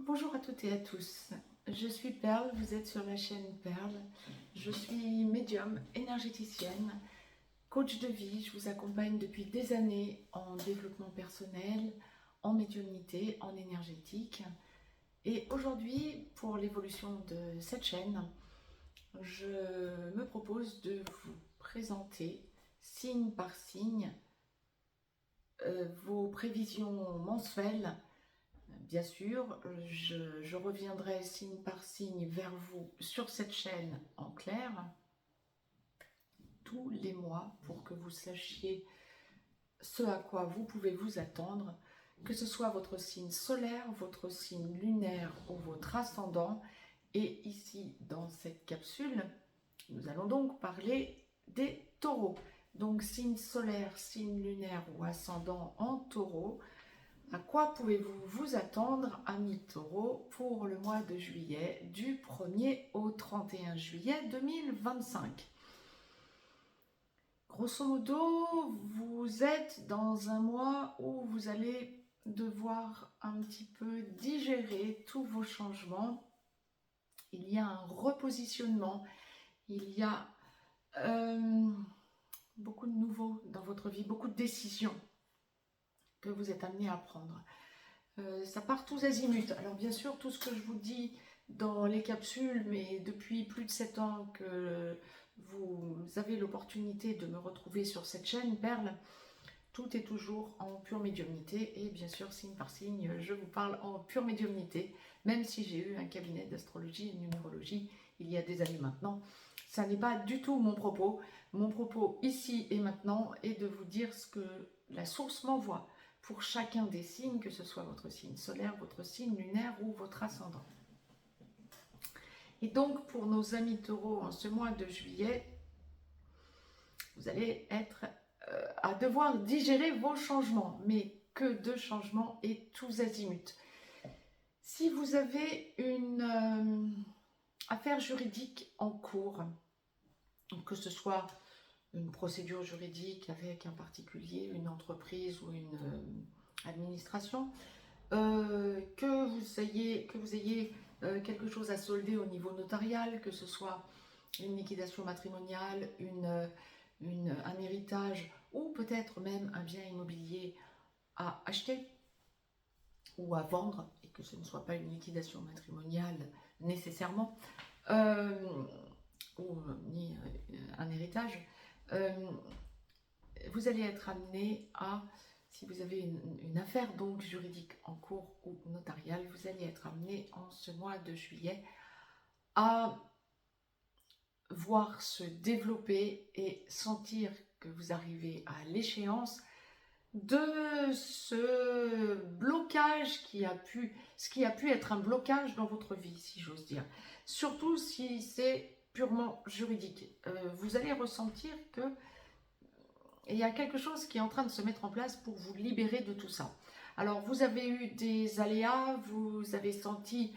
Bonjour à toutes et à tous, je suis Perle, vous êtes sur la chaîne Perle, je suis médium, énergéticienne, coach de vie, je vous accompagne depuis des années en développement personnel, en médiumnité, en énergétique. Et aujourd'hui, pour l'évolution de cette chaîne, je me propose de vous présenter signe par signe vos prévisions mensuelles. Bien sûr, je reviendrai signe par signe vers vous sur cette chaîne en clair tous les mois pour que vous sachiez ce à quoi vous pouvez vous attendre, que ce soit votre signe solaire, votre signe lunaire ou votre ascendant. Et ici, dans cette capsule, nous allons donc parler des taureaux. Donc signe solaire, signe lunaire ou ascendant en taureau. À quoi pouvez-vous vous attendre, amis taureaux, pour le mois de juillet, du 1er au 31 juillet 2025? Grosso modo, vous êtes dans un mois où vous allez devoir un petit peu digérer tous vos changements. Il y a un repositionnement, il y a beaucoup de nouveaux dans votre vie, beaucoup de décisions que vous êtes amenés à prendre. Ça part tous azimuts. Alors bien sûr, tout ce que je vous dis dans les capsules, mais depuis plus de 7 ans que vous avez l'opportunité de me retrouver sur cette chaîne Perle, tout est toujours en pure médiumnité et bien sûr, signe par signe, je vous parle en pure médiumnité, même si j'ai eu un cabinet d'astrologie et de numérologie il y a des années maintenant. Ça n'est pas du tout mon propos. Mon propos ici et maintenant est de vous dire ce que la source m'envoie pour chacun des signes, que ce soit votre signe solaire, votre signe lunaire ou votre ascendant. Et donc, pour nos amis taureaux, en ce mois de juillet, vous allez être à devoir digérer vos changements, mais que de changements et tous azimuts. Si vous avez une affaire juridique en cours, que ce soit une procédure juridique avec un particulier, une entreprise ou une administration, que vous ayez quelque chose à solder au niveau notarial, que ce soit une liquidation matrimoniale, un héritage ou peut-être même un bien immobilier à acheter ou à vendre, et que ce ne soit pas une liquidation matrimoniale nécessairement, ou ni un héritage, vous allez être amené à, si vous avez une affaire donc juridique en cours ou notariale, vous allez être amené en ce mois de juillet à voir se développer et sentir que vous arrivez à l'échéance de ce blocage ce qui a pu être un blocage dans votre vie, si j'ose dire. Surtout si c'est purement juridique. Vous allez ressentir que il y a quelque chose qui est en train de se mettre en place pour vous libérer de tout ça. Alors, vous avez eu des aléas, vous avez senti,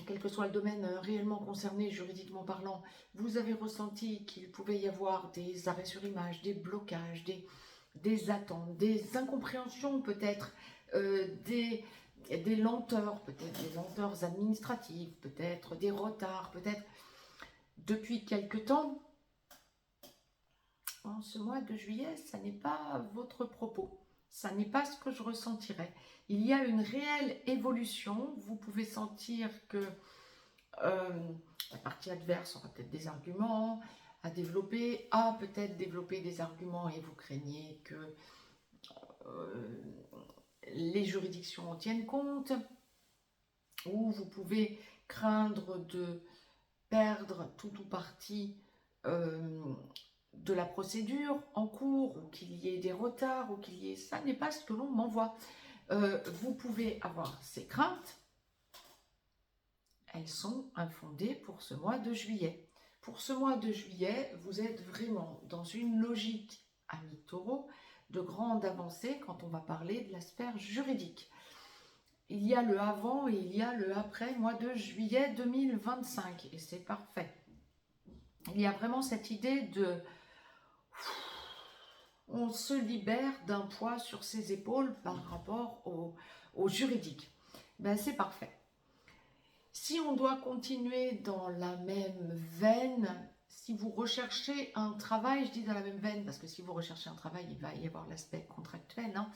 quel que soit le domaine réellement concerné, juridiquement parlant, vous avez ressenti qu'il pouvait y avoir des arrêts sur image, des blocages, des attentes, des incompréhensions peut-être, des lenteurs, peut-être des lenteurs administratives, peut-être des retards, peut-être depuis quelque temps. En ce mois de juillet, ça n'est pas votre propos, ça n'est pas ce que je ressentirais. Il y a une réelle évolution, vous pouvez sentir que la partie adverse aura peut-être des arguments à développer, a peut-être développé des arguments et vous craignez que les juridictions en tiennent compte, ou vous pouvez craindre de perdre tout ou partie de la procédure en cours, ou qu'il y ait des retards, ou qu'il y ait... Ça n'est pas ce que l'on m'envoie. Vous pouvez avoir ces craintes, elles sont infondées pour ce mois de juillet. Pour ce mois de juillet, vous êtes vraiment dans une logique, amis taureaux, de grande avancée quand on va parler de la sphère juridique. Il y a le avant et il y a le après mois de juillet 2025, et c'est parfait. Il y a vraiment cette idée de... On se libère d'un poids sur ses épaules par rapport au juridique. Ben, c'est parfait. Si on doit continuer dans la même veine, si vous recherchez un travail, je dis dans la même veine, parce que si vous recherchez un travail, il va y avoir l'aspect contractuel, hein.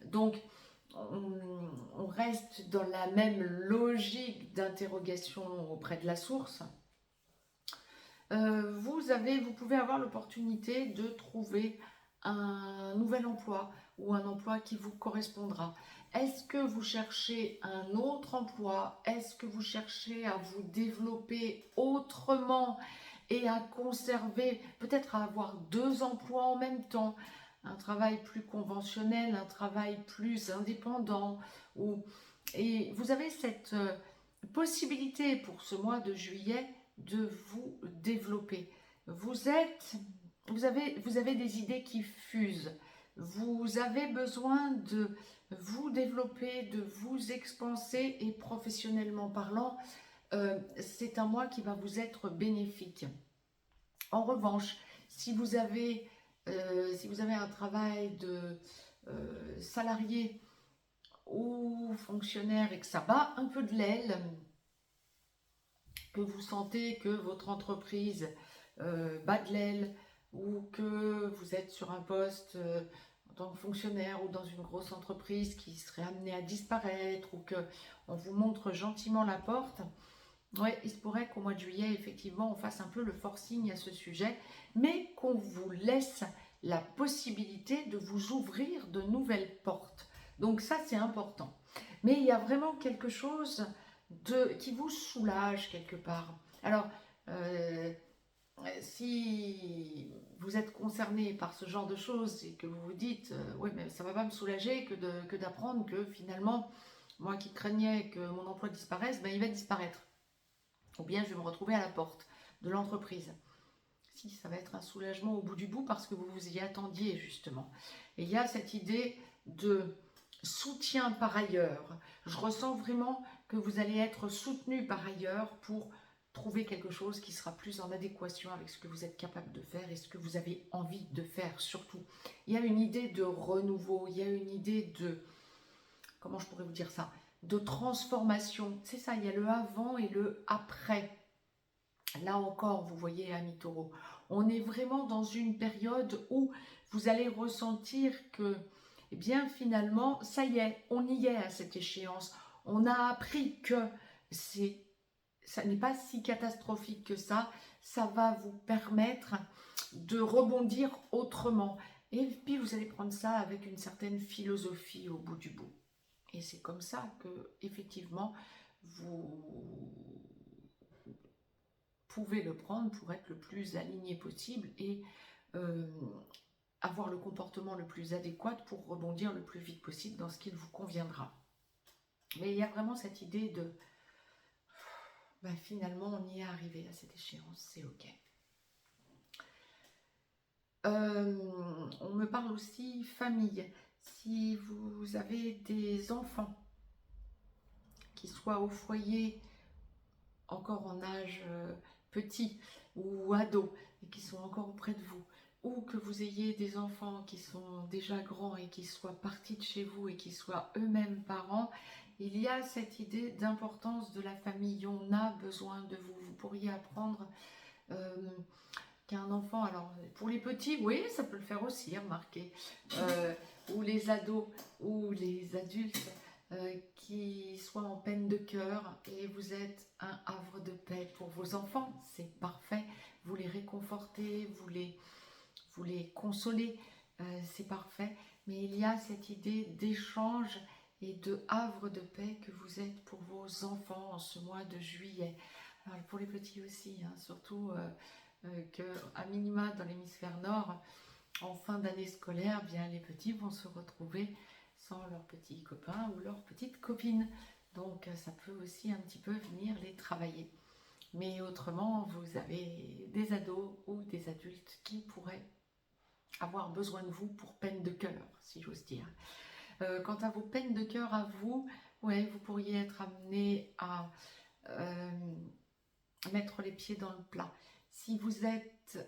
Donc, on reste dans la même logique d'interrogation auprès de la source. Vous pouvez avoir l'opportunité de trouver un nouvel emploi ou un emploi qui vous correspondra. Est-ce que vous cherchez un autre emploi? Est-ce que vous cherchez à vous développer autrement et à conserver, peut-être à avoir 2 emplois en même temps? Un travail plus conventionnel, un travail plus indépendant. Et vous avez cette possibilité pour ce mois de juillet de vous développer. Vous avez des idées qui fusent. Vous avez besoin de vous développer, de vous expanser et professionnellement parlant, c'est un mois qui va vous être bénéfique. En revanche, si vous avez un travail de salarié ou fonctionnaire et que ça bat un peu de l'aile, que vous sentez que votre entreprise bat de l'aile ou que vous êtes sur un poste en tant que fonctionnaire ou dans une grosse entreprise qui serait amenée à disparaître ou qu'on vous montre gentiment la porte, ouais, il se pourrait qu'au mois de juillet, effectivement, on fasse un peu le forcing à ce sujet, mais qu'on vous laisse la possibilité de vous ouvrir de nouvelles portes. Donc ça, c'est important. Mais il y a vraiment quelque chose qui vous soulage quelque part. Alors, si vous êtes concerné par ce genre de choses et que vous vous dites oui, mais ça ne va pas me soulager que d'apprendre que finalement, moi qui craignais que mon emploi disparaisse, ben, il va disparaître. Ou bien je vais me retrouver à la porte de l'entreprise. Si, ça va être un soulagement au bout du bout parce que vous vous y attendiez justement. Et il y a cette idée de soutien par ailleurs. Je ressens vraiment que vous allez être soutenu par ailleurs pour trouver quelque chose qui sera plus en adéquation avec ce que vous êtes capable de faire et ce que vous avez envie de faire surtout. Il y a une idée de renouveau, il y a une idée de, comment je pourrais vous dire ça, de transformation. C'est ça, il y a le avant et le après. Là encore, vous voyez, amis taureaux, on est vraiment dans une période où vous allez ressentir que, eh bien, finalement, ça y est, on y est à cette échéance. On a appris que ça n'est pas si catastrophique que ça. Ça va vous permettre de rebondir autrement. Et puis, vous allez prendre ça avec une certaine philosophie au bout du bout. Et c'est comme ça que, effectivement, vous pouvez le prendre pour être le plus aligné possible et avoir le comportement le plus adéquat pour rebondir le plus vite possible dans ce qu'il vous conviendra. Mais il y a vraiment cette idée de ben, finalement on y est arrivé à cette échéance, c'est ok. On me parle aussi famille. Si vous avez des enfants qui soient au foyer encore en âge petit ou ado et qui sont encore auprès de vous, ou que vous ayez des enfants qui sont déjà grands et qui soient partis de chez vous et qui soient eux-mêmes parents, il y a cette idée d'importance de la famille. On a besoin de vous. Vous pourriez apprendre qu'un enfant, alors pour les petits, oui, ça peut le faire aussi, remarquez, ou les ados ou les adultes, qui soient en peine de cœur et vous êtes un havre de paix pour vos enfants, c'est parfait. Vous les réconfortez, vous les consolez, c'est parfait. Mais il y a cette idée d'échange et de havre de paix que vous êtes pour vos enfants en ce mois de juillet. Alors pour les petits aussi, hein, surtout qu'à minima dans l'hémisphère nord, en fin d'année scolaire, bien les petits vont se retrouver sans leurs petits copains ou leurs petites copines. Donc ça peut aussi un petit peu venir les travailler. Mais autrement, vous avez des ados ou des adultes qui pourraient avoir besoin de vous pour peine de cœur, si j'ose dire. Quant à vos peines de cœur à vous, ouais, vous pourriez être amené à mettre les pieds dans le plat. Si vous êtes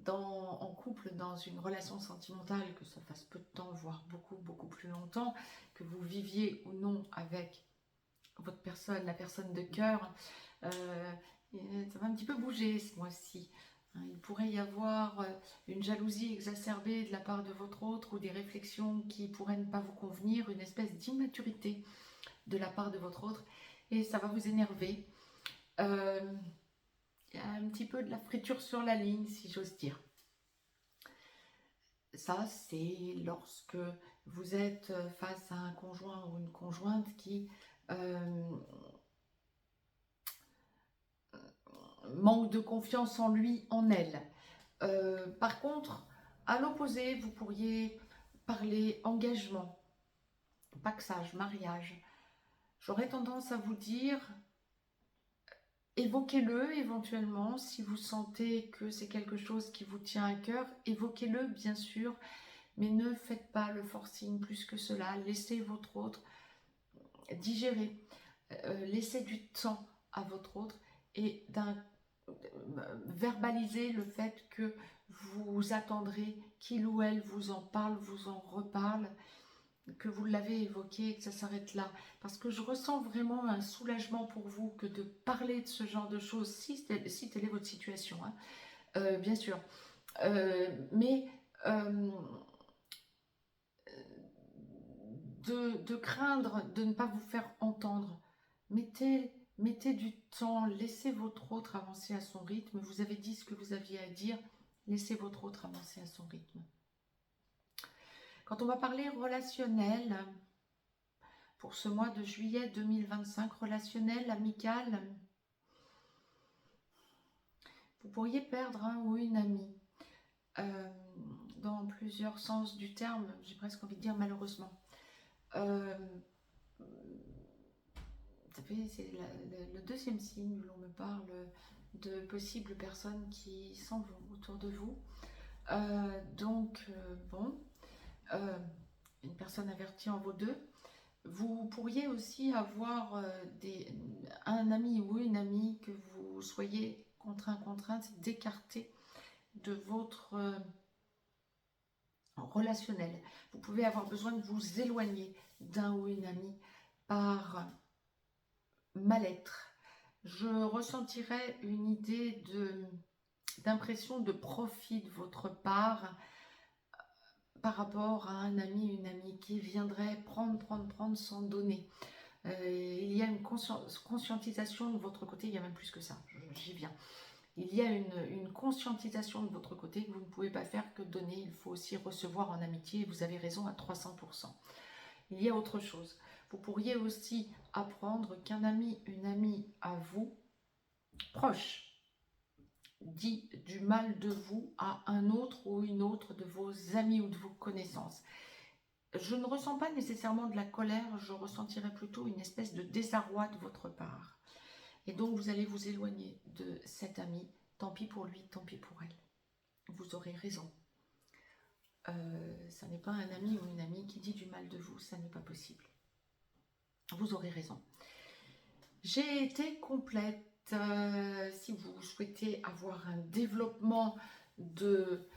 en couple, dans une relation sentimentale, que ça fasse peu de temps, voire beaucoup plus longtemps, que vous viviez ou non avec votre personne, la personne de cœur, ça va un petit peu bouger ce mois-ci. Il pourrait y avoir une jalousie exacerbée de la part de votre autre ou des réflexions qui pourraient ne pas vous convenir, une espèce d'immaturité de la part de votre autre et ça va vous énerver. Il y a un petit peu de la friture sur la ligne, si j'ose dire. Ça, c'est lorsque vous êtes face à un conjoint ou une conjointe qui manque de confiance en lui, en elle. Par contre, à l'opposé, vous pourriez parler engagement, paxage, mariage. J'aurais tendance à vous dire, évoquez-le éventuellement si vous sentez que c'est quelque chose qui vous tient à cœur. Évoquez-le bien sûr, mais ne faites pas le forcing plus que cela. Laissez votre autre digérer. Laissez du temps à votre autre et verbaliser le fait que vous attendrez qu'il ou elle vous en parle, vous en reparle, que vous l'avez évoqué, que ça s'arrête là. Parce que je ressens vraiment un soulagement pour vous que de parler de ce genre de choses, si telle est votre situation, hein, bien sûr. Mais de craindre de ne pas vous faire entendre. Mettez du temps, laissez votre autre avancer à son rythme. Vous avez dit ce que vous aviez à dire, laissez votre autre avancer à son rythme. Quand on va parler relationnel, pour ce mois de juillet 2025, relationnel, amical, vous pourriez perdre un ou une amie. Dans plusieurs sens du terme, j'ai presque envie de dire malheureusement. C'est le deuxième signe où l'on me parle de possibles personnes qui s'en vont autour de vous. Une personne avertie en vaut deux. Vous pourriez aussi avoir un ami ou une amie que vous soyez contrainte d'écarter de votre relationnel. Vous pouvez avoir besoin de vous éloigner d'un ou une amie par mal-être. Je ressentirais une idée d'impression de profit de votre part par rapport à un ami, une amie qui viendrait prendre sans donner. Il y a une conscientisation de votre côté, il y a même plus que ça, j'y viens. Il y a une conscientisation de votre côté que vous ne pouvez pas faire que donner, il faut aussi recevoir en amitié, et vous avez raison à 300%. Il y a autre chose. Vous pourriez aussi apprendre qu'un ami, une amie à vous, proche, dit du mal de vous à un autre ou une autre de vos amis ou de vos connaissances. Je ne ressens pas nécessairement de la colère, je ressentirais plutôt une espèce de désarroi de votre part. Et donc vous allez vous éloigner de cet ami, tant pis pour lui, tant pis pour elle. Vous aurez raison. Ça n'est pas un ami ou une amie qui dit du mal de vous, ça n'est pas possible. Vous aurez raison. J'ai été complète. Si vous souhaitez avoir un développement de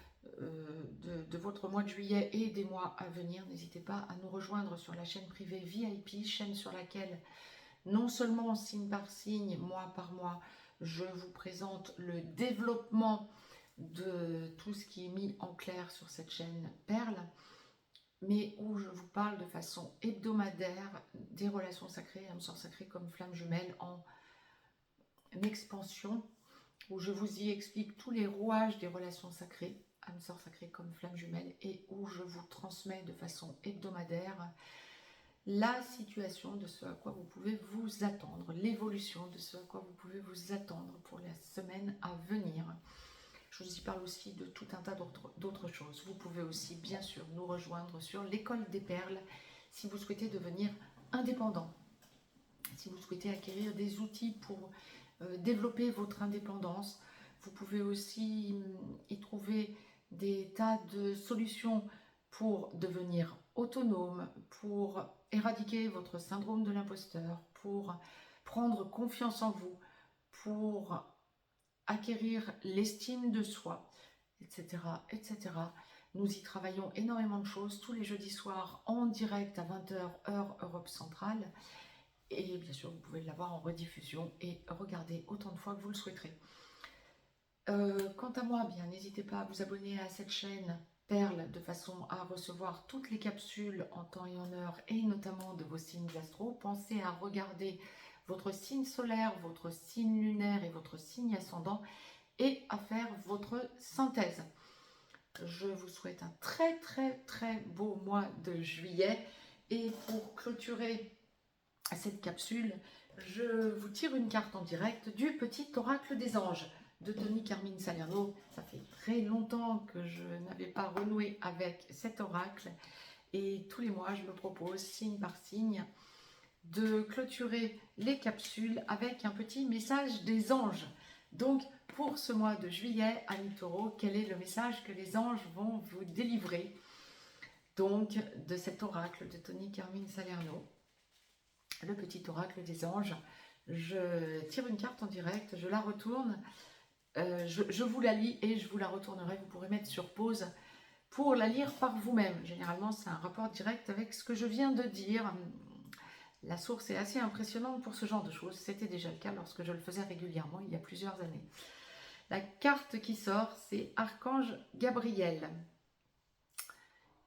votre mois de juillet et des mois à venir, n'hésitez pas à nous rejoindre sur la chaîne privée VIP, chaîne sur laquelle non seulement signe par signe, mois par mois, je vous présente le développement de tout ce qui est mis en clair sur cette chaîne Perle, mais où je vous parle de façon hebdomadaire des relations sacrées, âmes sœurs sacrées comme flammes jumelles en expansion, où je vous y explique tous les rouages des relations sacrées, âmes sœurs sacrées comme flammes jumelles, et où je vous transmets de façon hebdomadaire la situation de ce à quoi vous pouvez vous attendre, l'évolution de ce à quoi vous pouvez vous attendre pour la semaine à venir. Je vous y parle aussi de tout un tas d'autres choses. Vous pouvez aussi bien sûr nous rejoindre sur l'école des perles si vous souhaitez devenir indépendant, si vous souhaitez acquérir des outils pour développer votre indépendance. Vous pouvez aussi y trouver des tas de solutions pour devenir autonome, pour éradiquer votre syndrome de l'imposteur, pour prendre confiance en vous, pour acquérir l'estime de soi, etc., etc. Nous y travaillons énormément de choses tous les jeudis soirs en direct à 20 h heure Europe centrale. Et bien sûr, vous pouvez l'avoir en rediffusion et regarder autant de fois que vous le souhaiterez. Quant à moi, bien n'hésitez pas à vous abonner à cette chaîne Perle de façon à recevoir toutes les capsules en temps et en heure et notamment de vos signes astro. Pensez à regarder votre signe solaire, votre signe lunaire et votre signe ascendant et à faire votre synthèse. Je vous souhaite un très beau mois de juillet et pour clôturer cette capsule, je vous tire une carte en direct du petit oracle des anges de Tony Carmine Salerno. Ça fait très longtemps que je n'avais pas renoué avec cet oracle et tous les mois je me propose signe par signe de clôturer les capsules avec un petit message des anges. Donc pour ce mois de juillet, amis taureaux, quel est le message que les anges vont vous délivrer donc de cet oracle de Tony Carmine Salerno, le petit oracle des anges? Je tire une carte en direct, je la retourne, je vous la lis et je vous la retournerai. Vous pourrez mettre sur pause pour la lire par vous-même. Généralement, c'est un rapport direct avec ce que je viens de dire. La source est assez impressionnante pour ce genre de choses. C'était déjà le cas lorsque je le faisais régulièrement il y a plusieurs années. La carte qui sort, c'est Archange Gabriel.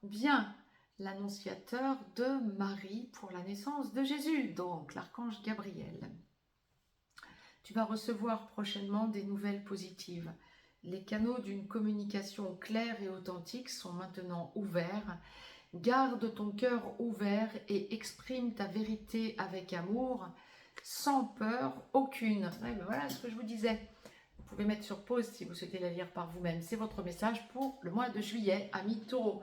Bien, l'annonciateur de Marie pour la naissance de Jésus, donc l'archange Gabriel. Tu vas recevoir prochainement des nouvelles positives. Les canaux d'une communication claire et authentique sont maintenant ouverts. Garde ton cœur ouvert et exprime ta vérité avec amour, sans peur aucune. Ouais, ben voilà ce que je vous disais. Vous pouvez mettre sur pause si vous souhaitez la lire par vous-même. C'est votre message pour le mois de juillet, amis taureaux.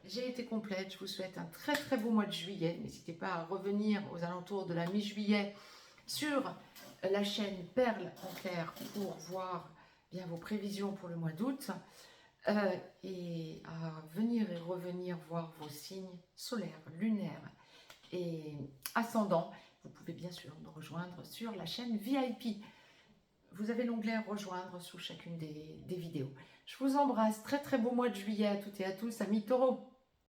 J'ai été complète. Je vous souhaite un très beau mois de juillet. N'hésitez pas à revenir aux alentours de la mi-juillet sur la chaîne Perle en clair pour voir bien vos prévisions pour le mois d'août. Et à venir et revenir voir vos signes solaires, lunaires et ascendants. Vous pouvez bien sûr nous rejoindre sur la chaîne VIP. Vous avez l'onglet rejoindre sous chacune des vidéos. Je vous embrasse, très beau mois de juillet à toutes et à tous, amis taureaux.